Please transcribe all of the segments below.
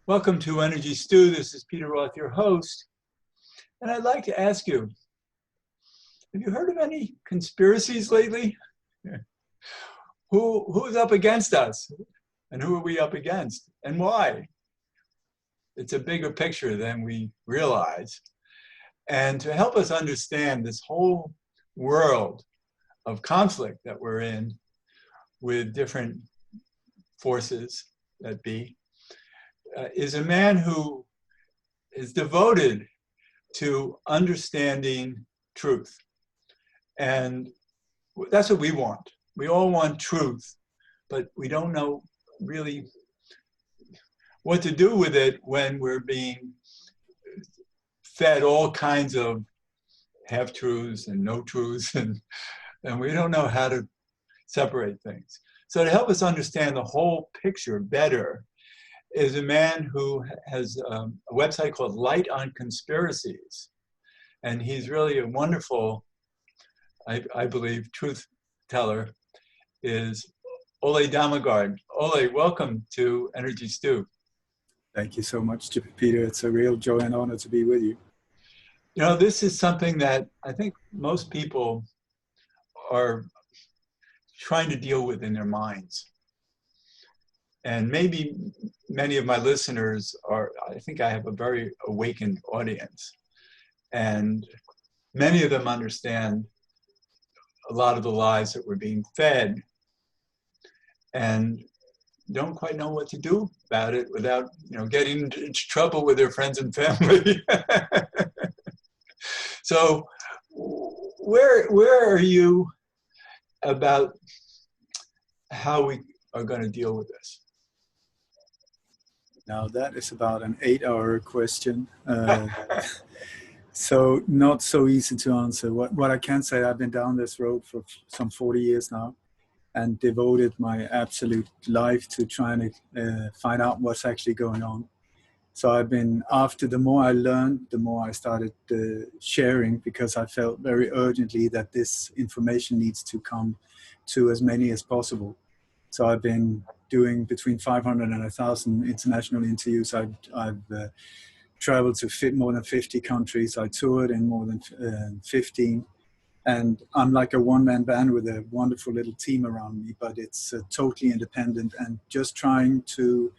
Welcome to Energy Stew. This is Peter Roth, your host. And I'd like to ask you, have you heard of any conspiracies lately? Who's up against us? And who are we up against? And why? It's a bigger picture than we realize. And to help us understand this whole world of conflict that we're in with different forces that be, is a man who is devoted to understanding truth. And that's what we want. We all want truth, but we don't know really what to do with it when we're being fed all kinds of half-truths and no truths, and we don't know how to separate things. So to help us understand the whole picture better is a man who has a website called Light on Conspiracies. And he's really a wonderful, I believe, truth teller, is Ole Dammegard. Ole, welcome to Energy Stew. Thank you so much, Peter. It's a real joy and honor to be with you. You know, this is something that I think most people are trying to deal with in their minds. And maybe many of my listeners are, I think I have a very awakened audience. And many of them understand a lot of the lies that we're being fed and don't quite know what to do about it without, getting into trouble with their friends and family. So where are you about how we are going to deal with this? Now that is about an 8-hour question. So not so easy to answer. What I can say, I've been down this road for some 40 years now and devoted my absolute life to trying to find out what's actually going on. So I've been, after the more I learned, the more I started sharing, because I felt very urgently that this information needs to come to as many as possible. So I've been doing between 500 and 1,000 international interviews. I've traveled to more than 50 countries. I toured in more than 15. And I'm like a one-man band with a wonderful little team around me, but it's totally independent and just trying to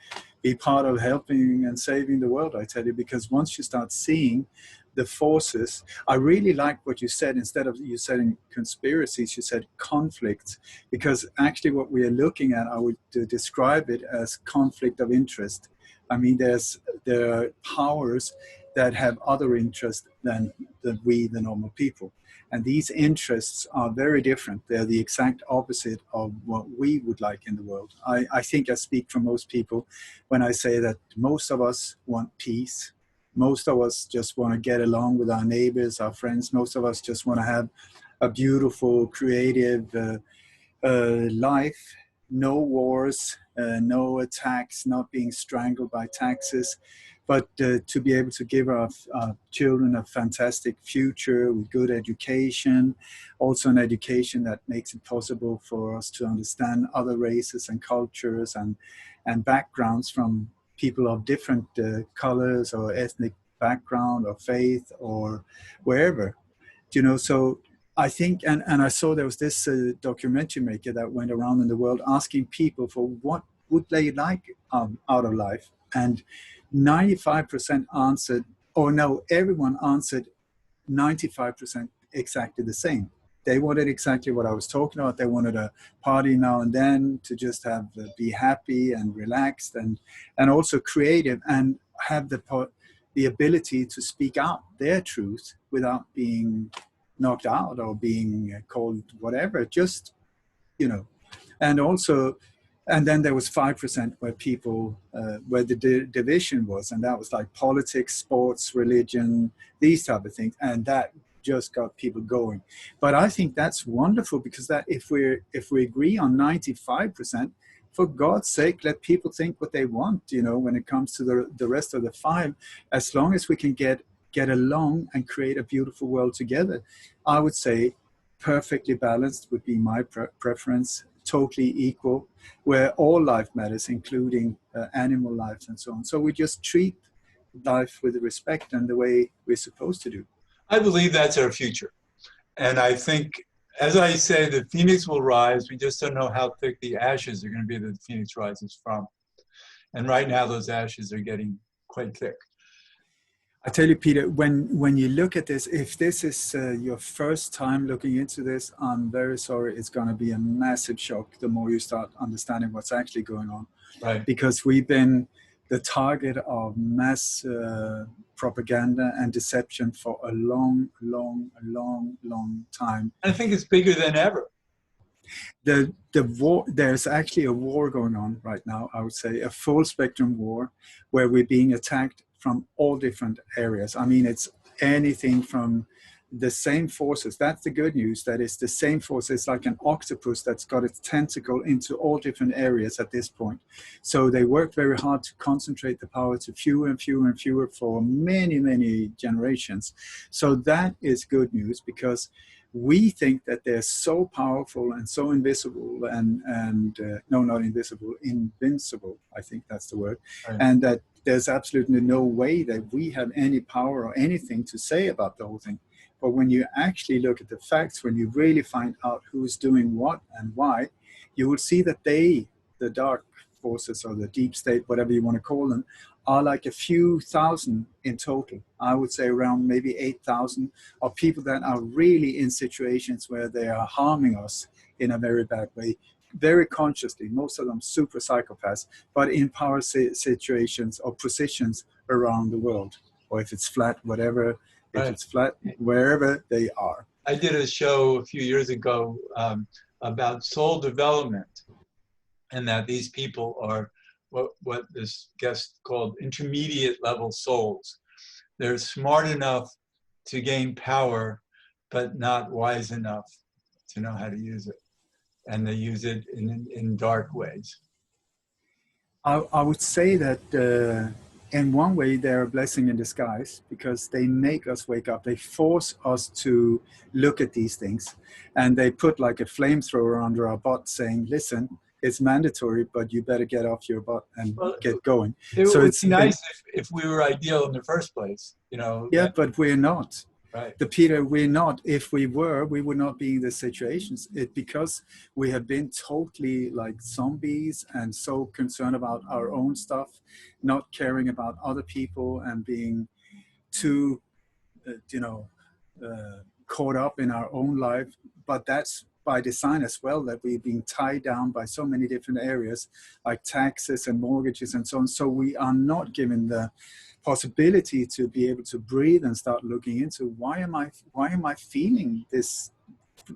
be part of helping and saving the world, I tell you, because once you start seeing the forces, I really like what you said. Instead of you saying conspiracies, you said conflicts, because actually what we are looking at, I would describe it as conflict of interest. I mean, there are powers that have other interests than we, the normal people. And these interests are very different. They're the exact opposite of what we would like in the world. I think I speak for most people when I say that most of us want peace. Most of us just want to get along with our neighbors, our friends. Most of us just want to have a beautiful, creative life. No wars, no attacks, not being strangled by taxes. But to be able to give our children a fantastic future with good education, also an education that makes it possible for us to understand other races and cultures and backgrounds from people of different colors or ethnic background or faith or wherever, so I think, and I saw there was this documentary maker that went around in the world asking people for what would they like out of life. And 95% answered, or no, everyone answered 95% exactly the same. They wanted exactly what I was talking about. They wanted a party now and then to just have be happy and relaxed and also creative and have the ability to speak out their truth without being knocked out or being called whatever, just, and also, and then there was 5% where people, where the division was, and that was like politics, sports, religion, these type of things. And that just got people going. But I think that's wonderful, because that if we agree on 95%, for God's sake, let people think what they want, when it comes to the rest of the 5, as long as we can get along and create a beautiful world together. I would say perfectly balanced would be my preference. totally equal, where all life matters, including animal lives and so on. So we just treat life with respect and the way we're supposed to do. I believe that's our future. And I think, as I say, the phoenix will rise. We just don't know how thick the ashes are going to be that the phoenix rises from. And right now, those ashes are getting quite thick. I tell you, Peter, when you look at this, if this is your first time looking into this, I'm very sorry. It's going to be a massive shock the more you start understanding what's actually going on. Right. Because we've been the target of mass propaganda and deception for a long time. I think it's bigger than ever. The war, there's actually a war going on right now, I would say, a full spectrum war where we're being attacked from all different areas. I mean, it's anything from the same forces. That's the good news, that it's the same force. It's like an octopus that's got its tentacle into all different areas at this point. So they work very hard to concentrate the power to fewer and fewer and fewer for many generations. So that is good news, because we think that they're so powerful and so invisible and no, not invisible, invincible, I think that's the word. Right. And that there's absolutely no way that we have any power or anything to say about the whole thing. But when you actually look at the facts, when you really find out who's doing what and why, you will see that they, the dark forces or the deep state, whatever you want to call them, are like a few thousand in total. I would say around maybe 8,000 of people that are really in situations where they are harming us in a very bad way, very consciously, most of them super psychopaths, but in power situations or positions around the world. Or if it's flat, whatever, if it's flat, wherever they are. I did a show a few years ago about soul development, and that these people are what this guest called intermediate level souls. They're smart enough to gain power, but not wise enough to know how to use it. And they use it in dark ways. I would say that in one way they're a blessing in disguise, because they make us wake up. They force us to look at these things, and they put like a flamethrower under our butt saying, listen, it's mandatory, but you better get off your butt and get going. It would be nice if we were ideal in the first place, you know. Yeah, but we're not. Right. Peter, we're not. If we were, we would not be in this situations. Because we have been totally like zombies and so concerned about our own stuff, not caring about other people and being too, caught up in our own life. But that's by design as well, that we've been tied down by so many different areas like taxes and mortgages and so on. So we are not given the possibility to be able to breathe and start looking into why am I feeling this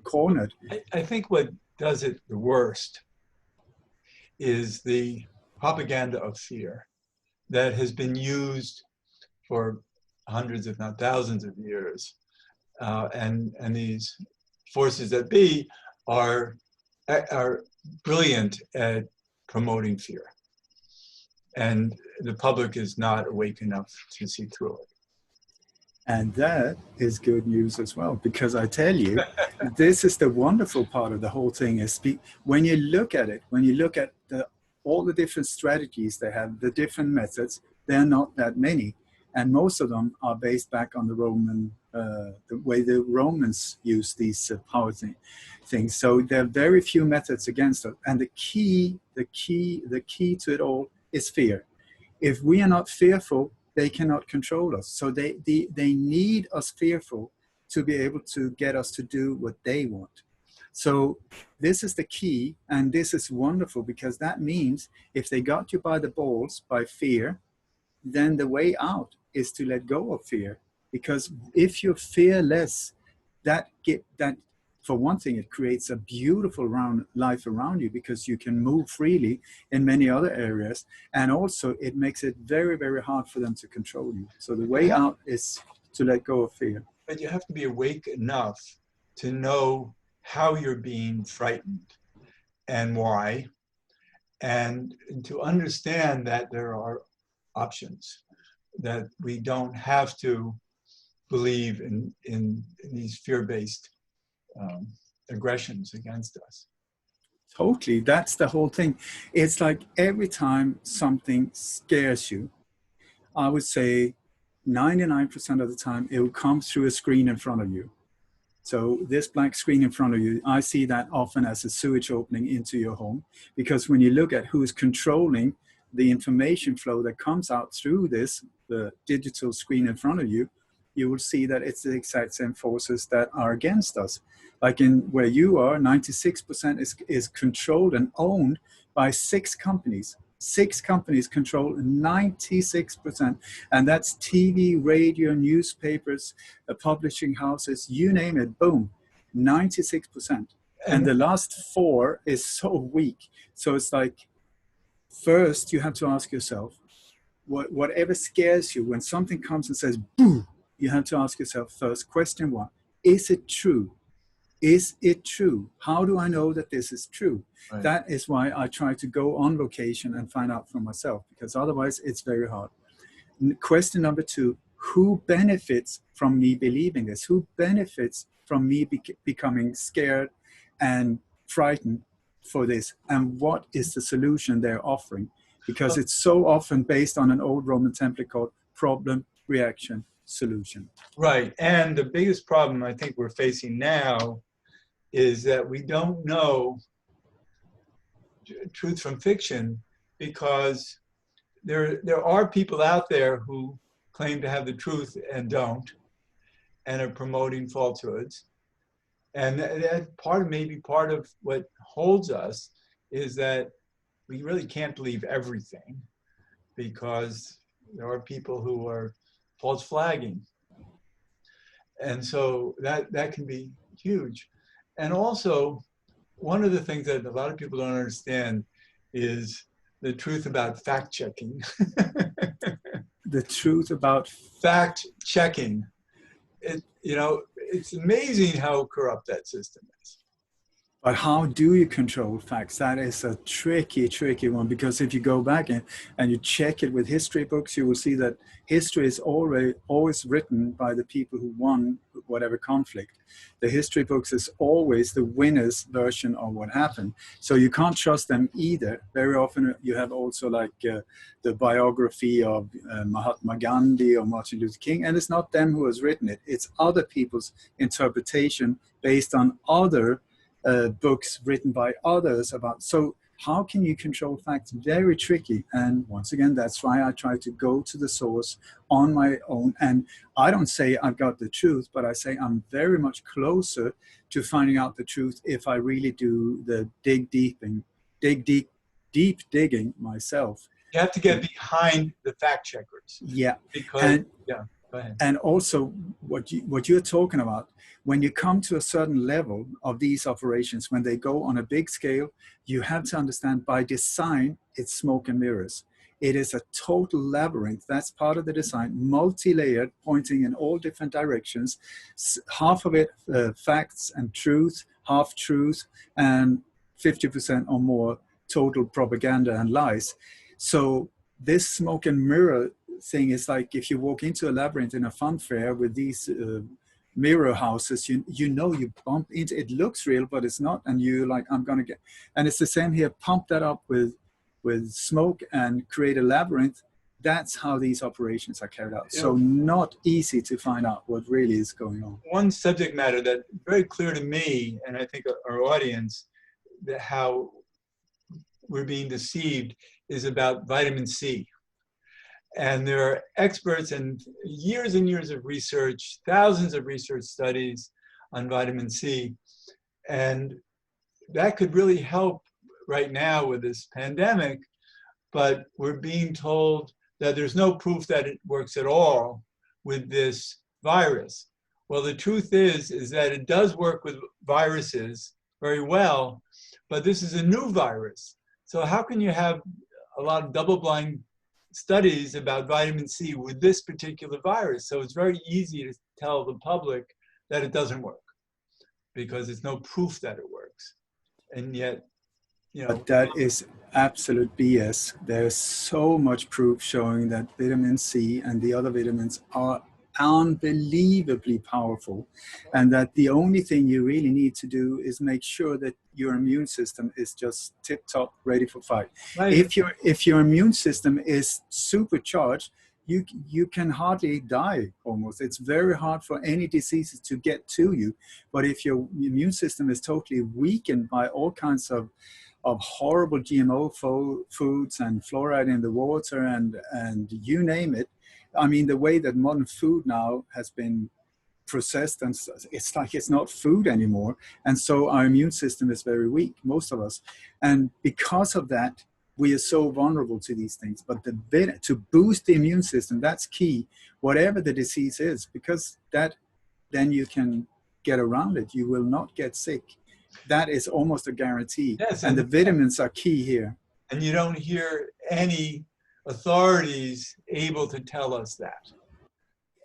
cornered? I think what does it the worst is the propaganda of fear that has been used for hundreds, if not thousands of years. And these forces that be are brilliant at promoting fear. And the public is not awake enough to see through it. And that is good news as well, because I tell you, this is the wonderful part of the whole thing is when you look at it, when you look at all the different strategies they have, the different methods, they're not that many. And most of them are based back on the Roman, the way the Romans use these power things. So there are very few methods against it. And the key to it all is fear. If we are not fearful, they cannot control us. So they need us fearful to be able to get us to do what they want. So this is the key, and this is wonderful, because that means if they got you by the balls by fear, then the way out is to let go of fear. Because if you're fearless, that for one thing, it creates a beautiful life around you, because you can move freely in many other areas. And also it makes it very, very hard for them to control you. So the way out is to let go of fear. But you have to be awake enough to know how you're being frightened and why, and to understand that there are options, that we don't have to believe in these fear-based aggressions against us. Totally. That's the whole thing. It's like every time something scares you, I would say 99% of the time it will come through a screen in front of you. So this black screen in front of you, I see that often as a sewage opening into your home, because when you look at who is controlling the information flow that comes out through this, the digital screen in front of you, you will see that it's the exact same forces that are against us. Like in where you are, 96% is controlled and owned by 6 companies. 6 companies control 96%, and that's TV, radio, newspapers, publishing houses, you name it, boom, 96%. And the last 4 is so weak. So it's like, first you have to ask yourself, whatever scares you, when something comes and says, boom, you have to ask yourself first, question 1, is it true? Is it true? How do I know that this is true? Right. That is why I try to go on location and find out for myself, because otherwise it's very hard. Question number 2, who benefits from me believing this? Who benefits from me becoming scared and frightened for this? And what is the solution they're offering? Because it's so often based on an old Roman template called problem, reaction, solution. Right. And the biggest problem I think we're facing now is that we don't know truth from fiction, because there are people out there who claim to have the truth and don't, and are promoting falsehoods. And that maybe part of what holds us is that we really can't believe everything, because there are people who are false flagging. And so that can be huge. And also, one of the things that a lot of people don't understand is the truth about fact checking. The truth about fact checking. It's amazing how corrupt that system is. But how do you control facts? That is a tricky one, because if you go back and you check it with history books, you will see that history is always written by the people who won whatever conflict. The history books is always the winner's version of what happened. So you can't trust them either. Very often you have also like the biography of Mahatma Gandhi or Martin Luther King, and it's not them who has written it. It's other people's interpretation based on other books written by others about. So how can you control facts? Very tricky. And once again, that's why I try to go to the source on my own. And I don't say I've got the truth, but I say I'm very much closer to finding out the truth if I really do the deep digging myself. You have to get behind the fact checkers. Yeah. Because, go ahead. And also what you're talking about, when you come to a certain level of these operations, when they go on a big scale, you have to understand by design, it's smoke and mirrors. It is a total labyrinth. That's part of the design, multi-layered, pointing in all different directions. Half of it facts and truth, half truth, and 50% or more total propaganda and lies. So this smoke and mirror thing is like if you walk into a labyrinth in a fun fair with these mirror houses, you bump into it, looks real, but it's not, and you're like, I'm gonna get. And it's the same here. Pump that up with smoke and create a labyrinth. That's how these operations are carried out. So not easy to find out what really is going on. One subject matter that very clear to me, and I think our audience, that how we're being deceived, is about vitamin C. And there are experts and years of research, thousands of research studies on vitamin C. And that could really help right now with this pandemic, but we're being told that there's no proof that it works at all with this virus. Well, the truth is that it does work with viruses very well, but this is a new virus. So how can you have a lot of double-blind studies about vitamin C with this particular virus? So it's very easy to tell the public that it doesn't work because there's no proof that it works. And yet, But that is absolute BS. There's so much proof showing that vitamin C and the other vitamins are unbelievably powerful, and that the only thing you really need to do is make sure that your immune system is just tip-top ready for fight. Right. If your immune system is supercharged, you can hardly die almost. It's very hard for any diseases to get to you. But if your immune system is totally weakened by all kinds of horrible GMO foods and fluoride in the water and you name it. I mean, the way that modern food now has been processed, and it's like it's not food anymore. And so our immune system is very weak, most of us. And because of that, we are so vulnerable to these things. But to boost the immune system, that's key, whatever the disease is, because then you can get around it. You will not get sick. That is almost a guarantee. Yes, and the vitamins are key here. And you don't hear any authorities able to tell us that.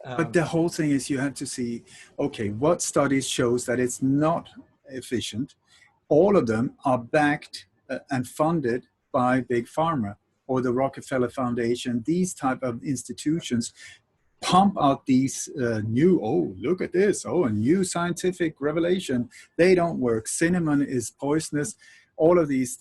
But the whole thing is you have to see, okay, what studies shows that it's not efficient? All of them are backed and funded by Big Pharma or the Rockefeller Foundation. These type of institutions pump out these look at this, a new scientific revelation. They don't work. Cinnamon is poisonous. All of these,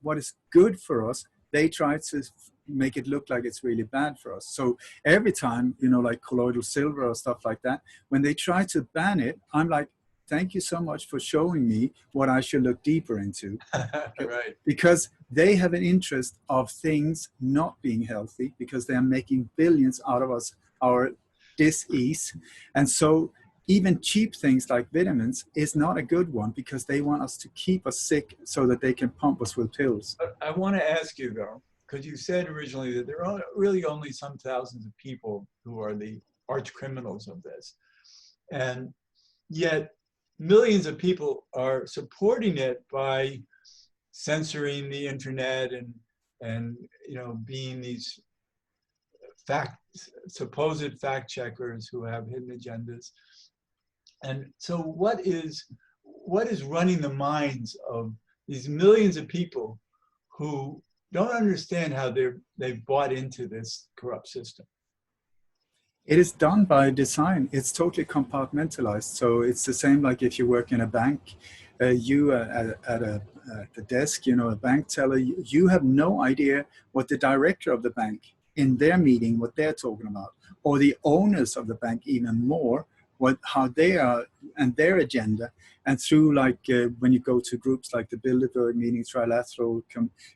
what is good for us, they try to make it look like it's really bad for us. So every time, like colloidal silver or stuff like that, when they try to ban it, I'm like, thank you so much for showing me what I should look deeper into. Right. Because they have an interest of things not being healthy, because they are making billions out of us, our dis-ease. And so even cheap things like vitamins is not a good one, because they want us to keep us sick so that they can pump us with pills. But I want to ask you, though, because you said originally that there are really only some thousands of people who are the arch criminals of this. And yet millions of people are supporting it by censoring the internet and being these supposed fact checkers who have hidden agendas. And so what is running the minds of these millions of people who don't understand how they've bought into this corrupt system? It is done by design. It's totally compartmentalized. So it's the same like if you work in a bank, you at the desk, a bank teller, you have no idea what the director of the bank in their meeting, what they're talking about, or the owners of the bank even more, how they are and their agenda. And through when you go to groups like the Bilderberg meeting, Trilateral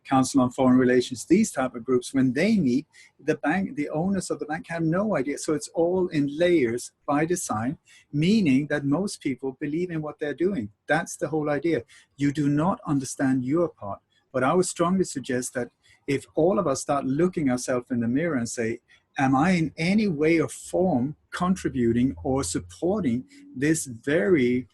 Council on Foreign Relations, these type of groups, when they meet, the owners of the bank have no idea. So it's all in layers by design, meaning that most people believe in what they're doing. That's the whole idea. You do not understand your part. But I would strongly suggest that if all of us start looking ourselves in the mirror and say, am I in any way or form contributing or supporting this very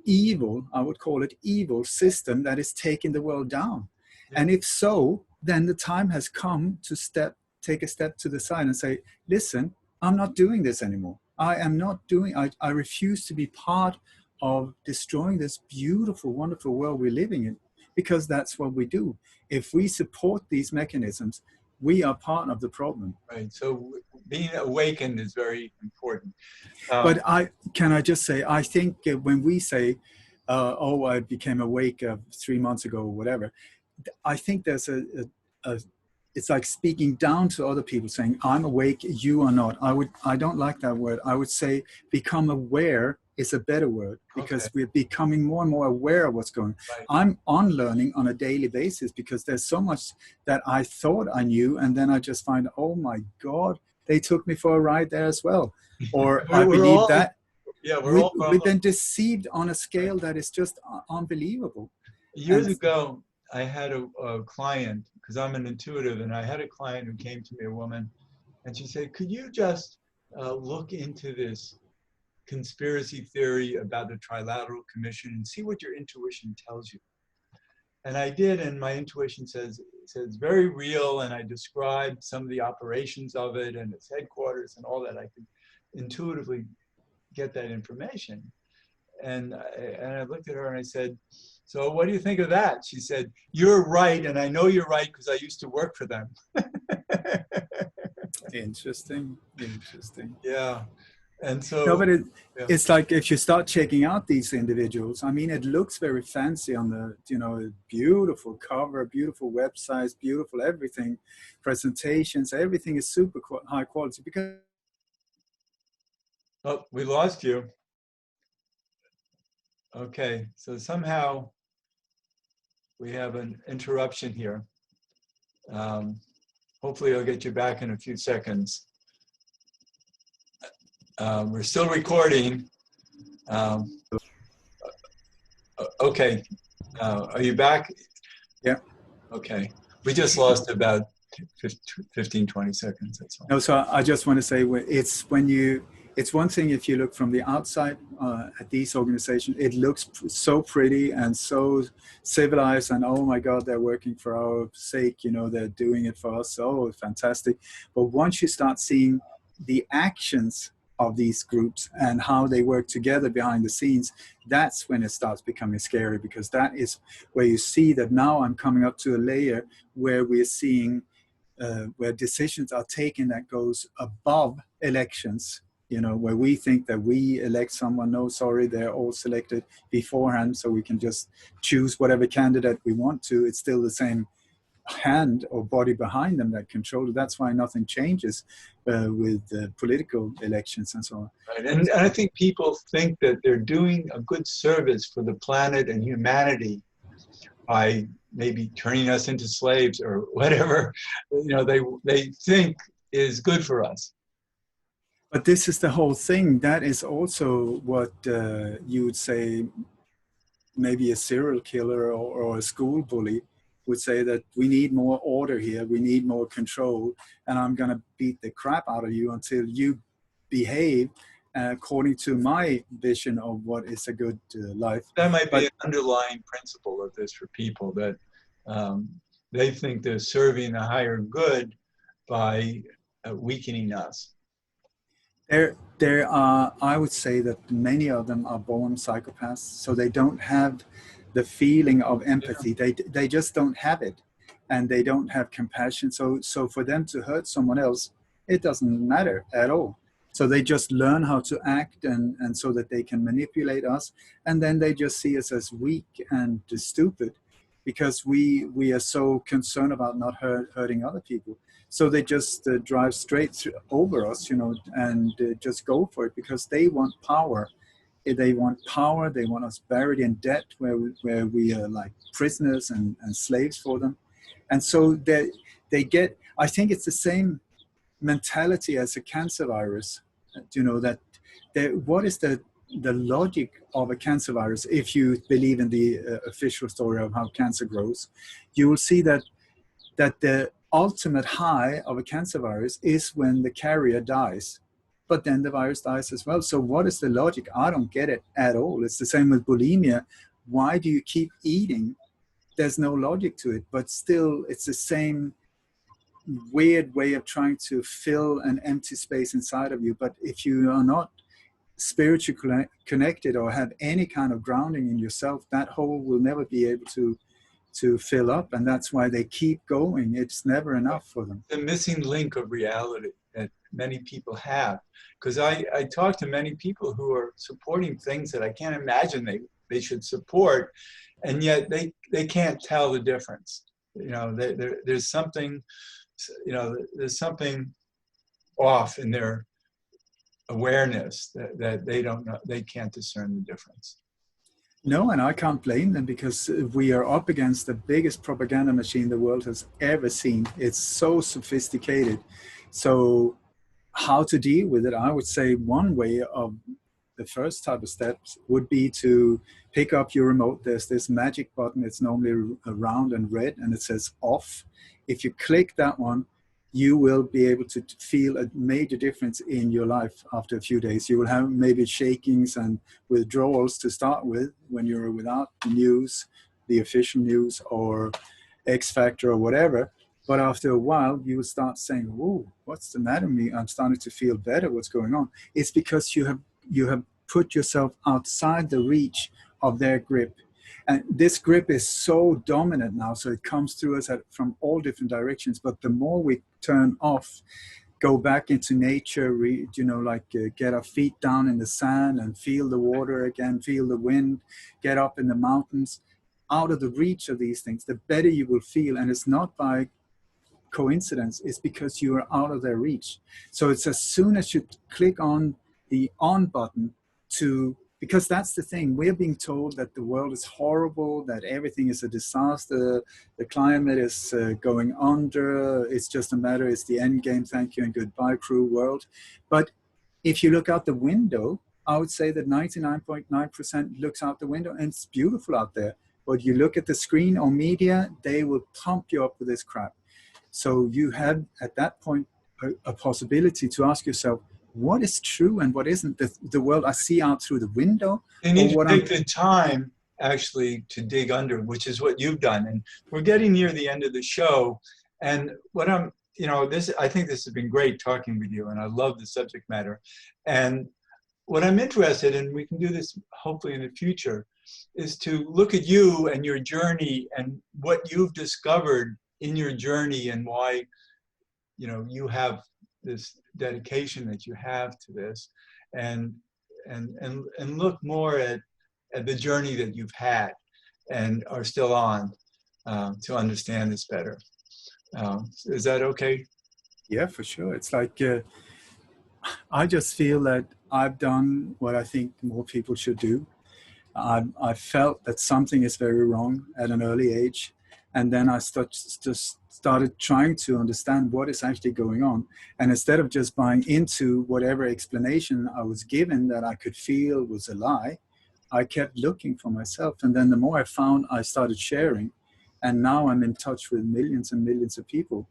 evil, I would call it evil system that is taking the world down? Yeah. And if so, then the time has come to take a step to the side and say, listen, I'm not doing this anymore. I refuse to be part of destroying this beautiful, wonderful world we're living in, because that's what we do. If we support these mechanisms, we are part of the problem. Right. So being awakened is very important. But can I just say, I think when we say, I became awake 3 months ago or whatever, I think there's it's like speaking down to other people, saying, I'm awake, you are not. I don't like that word. I would say become aware is a better word, because we're becoming more and more aware of what's going on. Right. I'm unlearning on a daily basis, because there's so much that I thought I knew, and then I just find, oh my God, they took me for a ride there as well. Or I believe that. Yeah, we've been deceived on a scale that is just unbelievable. Years ago, I had a client, because I'm an intuitive, and I had a client who came to me, a woman, and she said, could you just look into this conspiracy theory about the Trilateral Commission and see what your intuition tells you? And I did, and my intuition says very real, and I described some of the operations of it and its headquarters and all that. I could intuitively get that information. And I looked at her and I said, so what do you think of that? She said, you're right, and I know you're right because I used to work for them. Interesting, interesting. Yeah. And No, so, but yeah. it's like if you start checking out these individuals, I mean, it looks very fancy on the, beautiful cover, beautiful websites, beautiful everything, presentations, everything is super high quality because Oh, we lost you. Okay. So somehow we have an interruption here. Um, Hopefully I'll get you back in a few seconds. We're still recording. Um, okay. Are you back? yeah. Okay. We just lost about 15, 20 seconds. That's all. No, so I just want to say it's one thing if you look from the outside at these organizations, it looks so pretty and so civilized, and oh my God, they're working for our sake, they're doing it for us, oh, fantastic. But once you start seeing the actions of these groups and how they work together behind the scenes, that's when it starts becoming scary, because that is where you see that now I'm coming up to a layer where we're seeing where decisions are taken that goes above elections, where we think that we elect someone. No, sorry, they're all selected beforehand, so we can just choose whatever candidate we want to. It's still the same hand or body behind them that control it. That's why nothing changes with political elections and so on. Right. And I think people think that they're doing a good service for the planet and humanity by maybe turning us into slaves or whatever, they think is good for us. But this is the whole thing. That is also what you would say maybe a serial killer or a school bully would say, that we need more order here, we need more control, and I'm going to beat the crap out of you until you behave according to my vision of what is a good life. That might be an underlying principle of this for people, that they think they're serving a higher good by weakening us. There are, I would say that many of them are born psychopaths, so they don't have the feeling of empathy. Yeah. They just don't have it, and they don't have compassion. So for them to hurt someone else, it doesn't matter at all. So they just learn how to act, and so that they can manipulate us, and then they just see us as weak and stupid, because we are so concerned about not hurting other people. So they just drive straight over us, and just go for it, because they want power. They want power. They want us buried in debt, where we are like prisoners and slaves for them. And so they get, I think it's the same mentality as a cancer virus, that what is the logic of a cancer virus? If you believe in the official story of how cancer grows, you will see that the ultimate high of a cancer virus is when the carrier dies, but then the virus dies as well. So what is the logic? I don't get it at all. It's the same with bulimia. Why do you keep eating? There's no logic to it, but still it's the same weird way of trying to fill an empty space inside of you. But if you are not spiritually connected or have any kind of grounding in yourself, that hole will never be able to fill up, and that's why they keep going. It's never enough for them. The missing link of reality that many people have, because I talk to many people who are supporting things that I can't imagine they should support, and yet they can't tell the difference. There's something, there's something off in their awareness that they don't know, they can't discern the difference. No, and I can't blame them, because we are up against the biggest propaganda machine the world has ever seen. It's so sophisticated. So how to deal with it? I would say one way of the first type of steps would be to pick up your remote. There's this magic button. It's normally round and red, and it says off. If you click that one, you will be able to feel a major difference in your life after a few days. You will have maybe shakings and withdrawals to start with when you're without the news, the official news, or X Factor or whatever. But after a while, you will start saying, "Whoa, what's the matter with me? I'm starting to feel better. What's going on?" It's because you have put yourself outside the reach of their grip. And this grip is so dominant now, so it comes through us from all different directions. But the more we turn off go back into nature, get our feet down in the sand and feel the water again, feel the wind, get up in the mountains, out of the reach of these things, the better you will feel. And it's not by coincidence, it's because you are out of their reach. So it's as soon as you click on the on button because that's the thing, we're being told that the world is horrible, that everything is a disaster, the climate is going under, it's just a matter, it's the end game, thank you and goodbye cruel world. But if you look out the window, I would say that 99.9% looks out the window and it's beautiful out there. But you look at the screen or media, they will pump you up with this crap. So you had at that point a possibility to ask yourself, what is true and what isn't? The world I see out through the window? You need to take the time actually to dig under, which is what you've done. And we're getting near the end of the show. And what I think this has been great talking with you, and I love the subject matter. And what I'm interested in, we can do this hopefully in the future, is to look at you and your journey and what you've discovered in your journey and why, you have this dedication that you have to this, and look more at the journey that you've had and are still on, to understand this better. Is that okay? Yeah, for sure. It's like, I just feel that I've done what I think more people should do. I felt that something is very wrong at an early age. And then I started trying to understand what is actually going on. And instead of just buying into whatever explanation I was given that I could feel was a lie, I kept looking for myself. And then the more I found, I started sharing. And now I'm in touch with millions and millions of people.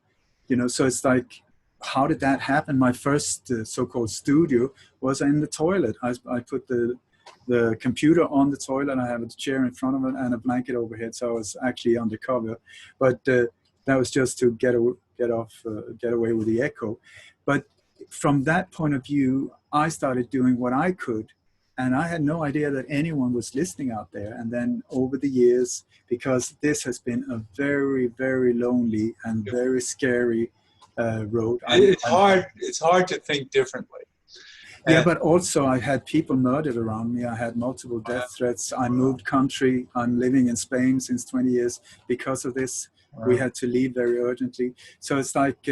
So it's like, how did that happen? My first so-called studio was in the toilet. I put the computer on the toilet, and I have a chair in front of it and a blanket overhead, so I was actually undercover. But that was just to get away with the echo. But from that point of view, I started doing what I could, and I had no idea that anyone was listening out there. And then over the years, because this has been a very, very lonely and very scary road. It's hard to think differently. Yeah, but also I had people murdered around me. I had multiple death threats. I moved country. I'm living in Spain since 20 years because of this. Wow. We had to leave very urgently. So it's like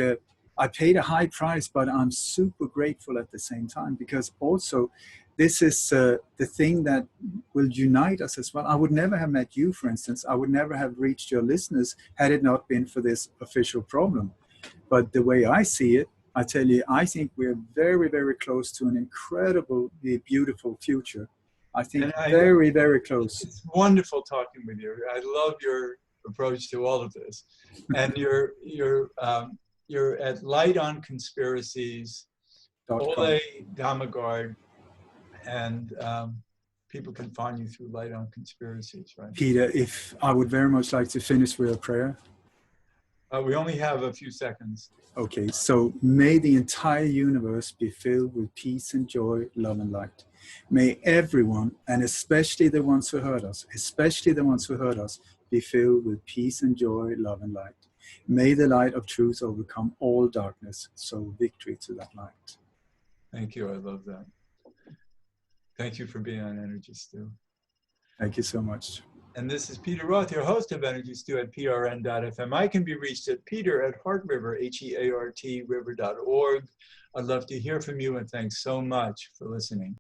I paid a high price, but I'm super grateful at the same time, because also this is the thing that will unite us as well. I would never have met you, for instance. I would never have reached your listeners had it not been for this official problem. But the way I see it, I tell you, I think we're very, very close to an incredibly beautiful future. I think very, very close. It's wonderful talking with you. I love your approach to all of this. And you're at Light on Conspiracies, Ole Dammegard, and people can find you through Light on Conspiracies, right? Peter, if I would very much like to finish with a prayer. We only have a few seconds. Okay, so may the entire universe be filled with peace and joy, love and light. May everyone, and especially the ones who hurt us, be filled with peace and joy, love and light. May the light of truth overcome all darkness, so victory to that light. Thank you, I love that. Thank you for being on Energy Stew. Thank you so much. And this is Peter Roth, your host of Energy Stew at prn.fm. I can be reached at peter@heartriver, HEART river.org. I'd love to hear from you, and thanks so much for listening.